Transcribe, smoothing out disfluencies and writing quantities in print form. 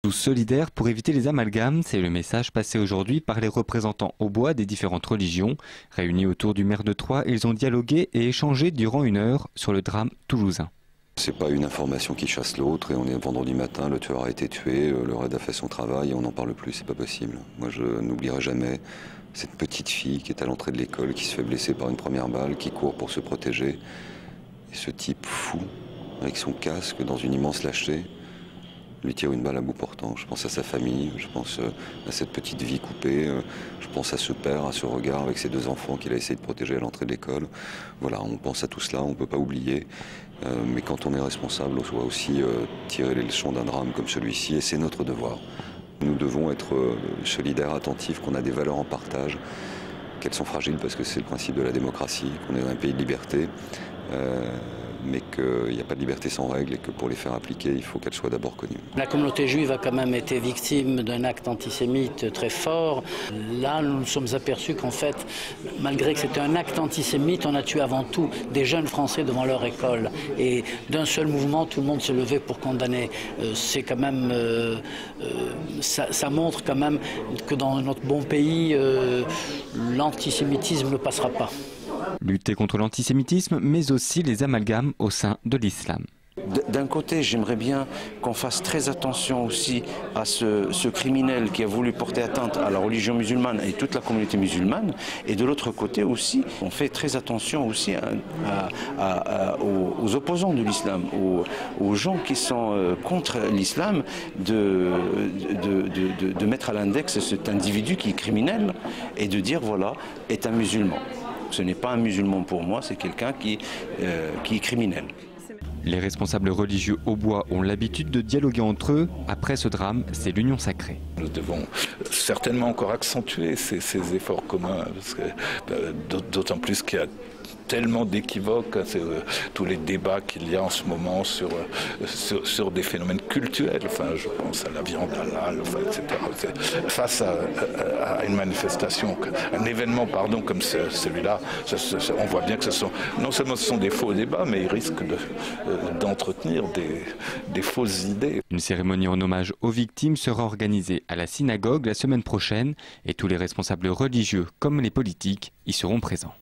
Tous solidaires pour éviter les amalgames, c'est le message passé aujourd'hui par les représentants au bois des différentes religions. Réunis autour du maire de Troyes, ils ont dialogué et échangé durant 1 heure sur le drame toulousain. C'est pas une information qui chasse l'autre et on est vendredi matin, le tueur a été tué, le raid a fait son travail et on n'en parle plus, c'est pas possible. Moi je n'oublierai jamais cette petite fille qui est à l'entrée de l'école, qui se fait blesser par une première balle, qui court pour se protéger. Et ce type fou, avec son casque dans une immense lâcheté, lui tire une balle à bout portant. Je pense à sa famille, je pense à cette petite vie coupée, je pense à ce père, à ce regard avec ses 2 enfants qu'il a essayé de protéger à l'entrée de l'école. Voilà, on pense à tout cela, on ne peut pas oublier. Mais quand on est responsable, on doit aussi tirer les leçons d'un drame comme celui-ci, et c'est notre devoir. Nous devons être solidaires, attentifs, qu'on a des valeurs en partage, qu'elles sont fragiles parce que c'est le principe de la démocratie, qu'on est dans un pays de liberté. Mais qu'il n'y a pas de liberté sans règles et que pour les faire appliquer, il faut qu'elles soient d'abord connues. La communauté juive a quand même été victime d'un acte antisémite très fort. Là, nous nous sommes aperçus qu'en fait, malgré que c'était un acte antisémite, on a tué avant tout des jeunes Français devant leur école. Et d'un seul mouvement, tout le monde s'est levé pour condamner. C'est quand même, ça montre quand même que dans notre bon pays, l'antisémitisme ne passera pas. Lutter contre l'antisémitisme, mais aussi les amalgames au sein de l'islam. D'un côté, j'aimerais bien qu'on fasse très attention aussi à ce criminel qui a voulu porter atteinte à la religion musulmane et toute la communauté musulmane. Et de l'autre côté aussi, on fait très attention aussi aux opposants de l'islam, aux gens qui sont contre l'islam, de mettre à l'index cet individu qui est criminel et de dire voilà, est un musulman. Ce n'est pas un musulman pour moi, c'est quelqu'un qui est criminel. Les responsables religieux au bois ont l'habitude de dialoguer entre eux. Après ce drame, c'est l'union sacrée. Nous devons certainement encore accentuer ces efforts communs, d'autant plus qu'il y a tellement d'équivoques, tous les débats qu'il y a en ce moment sur des phénomènes culturels, enfin, je pense à la viande halal, enfin, etc. Face à une manifestation, un événement pardon, comme celui-là, on voit bien que non seulement ce sont des faux débats, mais ils risquent d'entretenir des fausses idées. Une cérémonie en hommage aux victimes sera organisée à la synagogue la semaine prochaine et tous les responsables religieux comme les politiques y seront présents.